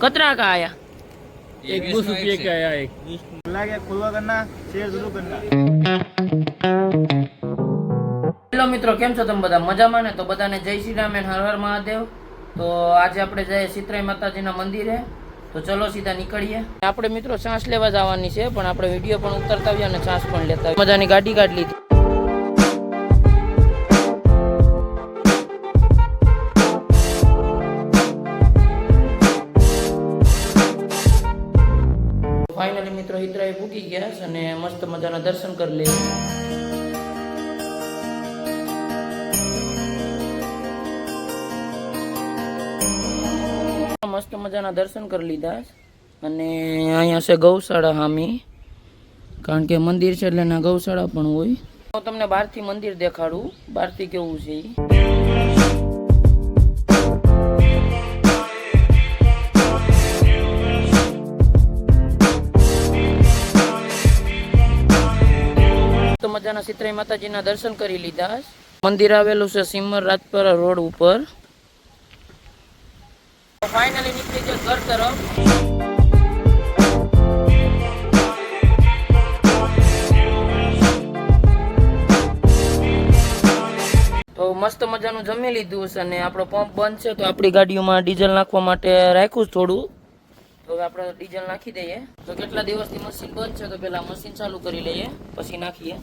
कतरा का आया? एक 20 रुपये का आया एक। लागे खुलवा करना, शेयर जरूर करना। હેલો મિત્રો, કેમ છો તમે બધા? મજામાં ને? તો બધાને જય શ્રી રામ અને હર હર મહાદેવ. તો આજે આપણે જઈએ સિત્રાઈ માતાજીના મંદિરે. તો ચલો સીધા નીકળીએ. આપણે મિત્રો શ્વાસ લેવા જવાની છે, પણ આપણે વિડીયો પણ ઉતરતા આવીએ અને શ્વાસ પણ લેતા આવીએ. મજાની ગાડી કાઢી લીધી. ફાઇનલી મિત્રો સિત્રાઈ પૂકી ગયા છે અને મસ્ત મજાના દર્શન કરી લઈએ. મસ્ત મજાના દર્શન કરી લીધા અને અહીંયા છે ગૌશાળા હામી, કારણ કે મંદિર છે એટલે ના ગૌશાળા પણ હોય. હું તમને બહારથી મંદિર દેખાડું, બહારથી કેવું છે. તો મજાના સિત્રાઈ માતાજીના દર્શન કરી લીધા. મંદિર આવેલું છે સિમર રાજપરા રોડ ઉપર. ફાઇનલી નીકળી ગયો ઘર તરફ. તો મસ્ત મજાનું જમી લીધું છે અને આપણો પંપ બંધ છે, તો આપણી ગાડીઓમાં ડીઝલ નાખવા માટે રાખ્યું થોડું. તો હવે આપણે ડીઝલ નાખી દઈએ. તો કેટલા દિવસથી મશીન બંધ છે, તો પેલા મશીન ચાલુ કરી લઈએ પછી નાખીએ.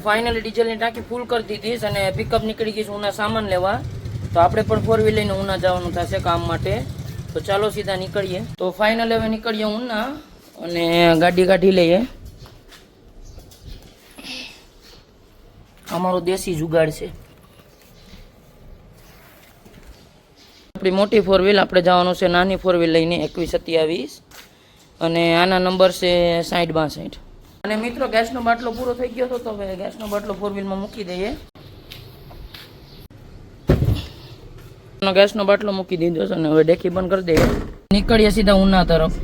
ફાઇનલી ડીઝલની ટાંકી ફૂલ કરી દીધી અને પિકઅપ નીકળી ગઈ છે ઉના સામાન લેવા. તો આપણે પણ 4 વ્હીલ લઈને ઉના જવાનું થશે કામ માટે. તો ચાલો સીધા નીકળીએ. તો ફાઇનલ હવે નીકળીએ ઉના અને ગાડી કાઢી લઈએ. અમારો દેશી જુગાડ છે. આપણી મોટી 4 વ્હીલ, આપણે જવાનું છે નાની 4 વ્હીલ લઈને 2127 અને આના નંબર છે 6062. અને મિત્રો ગેસનો બાટલો પૂરો થઈ ગયો હતો, તો હવે ગેસનો બાટલો 4 વ્હીલમાં મૂકી દઈએ. ગેસનો બાટલો મૂકી દીધો છે અને હવે ડેકી બંધ કરી દઈએ. નીકળીએ સીધા ઉના તરફ.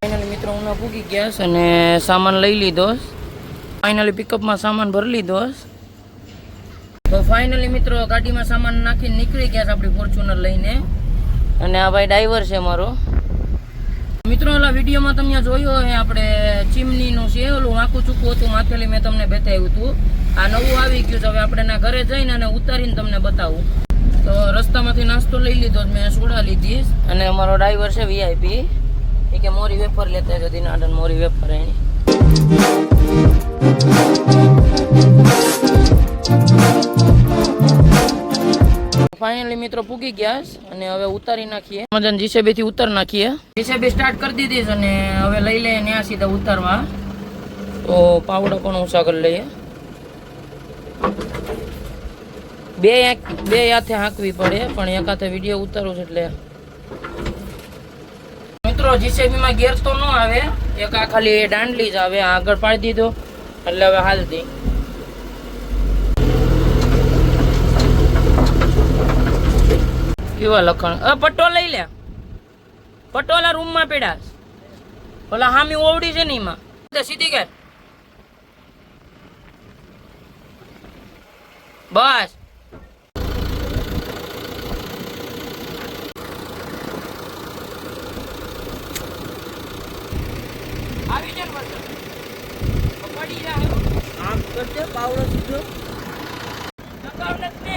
ફાઇનલી મિત્રો ઉના પૂગી ગયા છે અને સામાન લઈ લીધો. ફાઇનલી પિકઅપમાં સામાન ભરી લીધો. તો ફાઇનલી મિત્રો ગાડીમાં સામાન નાખીને નીકળી ગયા છે આપણી ફોર્ચ્યુનર લઈને. અને આ ભાઈ ડ્રાઈવર છે મારો. મિત્રો ઓલા વિડીયોમાં તમે જોયો હે આપણે ચીમનીનું છે, ઓલું આખું ચૂકું હતું માથેલી, મેં તમને બતાવ્યું હતું. આ નવું આવી ગયું છે. હવે આપણે ના ઘરે જઈને અને ઉતારીને તમને બતાવું. તો રસ્તામાંથી નાસ્તો લઈ લીધો, મેં સોડા લીધી. અને અમારો ડ્રાઈવર છે વીઆઈપી, એ કે મોરી વેફર લેતા છે, દિનાડન મોરી વેફર એની. ફાઇનલી મિત્રો પૂગી ગયા અને હવે ઉતારી નાખીએ. મજાને જીસીબી થી ઉતાર નાખીએ. જીસીબી સ્ટાર્ટ કરી દીધી છે અને હવે લઈ લઈએ ત્યાં સીધા ઉતારવા. તો પાવડા પણ ઊંચા કરી લઈએ. બે હાથે હાંકવી પડે, પણ એક હાથે વિડીયો ઉતારું છે એટલે. મિત્રો જીસીબી માં ગેર તો ન આવે, એક આ ખાલી દાંડલી જ આવે. આગળ પાડી દીધો એટલે હવે હાલતી. કેવા લખણ. પટ્ટો લઈ લે, પટ્ટો ઓલા રૂમ માં પેડા ઓલા હામી ઓવડી છે ને એમાં સીધી કર. બસ આવી જાય. પડી જાય આમ કરજે પાવડો સીધો નકાવલે ને.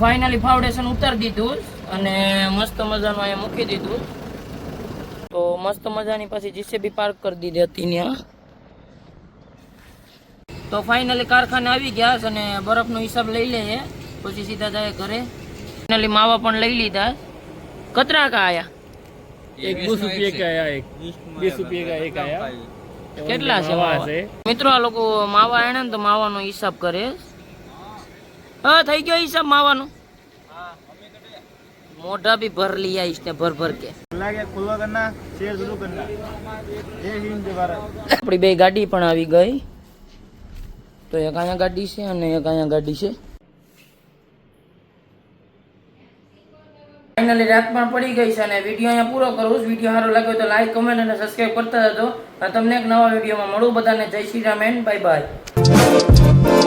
ફાઇનલી ફાઉન્ડેશન ઉતારી દીધું અને મસ્ત મજાનું અહીંયા મૂકી દીધું. તો મસ્ત મજાની પછી જીસીબી પાર્ક કરી દીધી હતી ત્યાં. તો ફાઇનલી કારખાને આવી ગયા છે અને બરફનો હિસાબ લઈ લઈએ પછી સીધા જાય ઘરે. ફાઇનલી માવા પણ લઈ લીધા. કતરા કા આયા? एक 20 रुपये का आया, एक 20 रुपये का एक आया. કેટલા છે मावा માવા? से મિત્રો આ લોકો માવા આણે ને તો માવાનો હિસાબ કરે. હા થઈ ગયો હિસાબ માવાનો. મોઢા भी भर लिया इसने भर भर के. खुला गया खुला करना शेयर जरूर करना जय हिंद जय भारत. આપણી બે ગાડી પણ આવી ગઈ. તો એક અહીંયા ગાડી છે અને એક અહીંયા ગાડી છે. ફાઇનલી રાત પણ પડી ગઈ છે અને વિડીયો અહીંયા પૂરો કરું છું. વિડીયો સારો લાગ્યો તો લાઈક કમેન્ટ અને સબસ્ક્રાઈબ કરતા જજો. તમને એક નવા વિડીયોમાં મળું. બધાને જય Shri Ram and bye bye.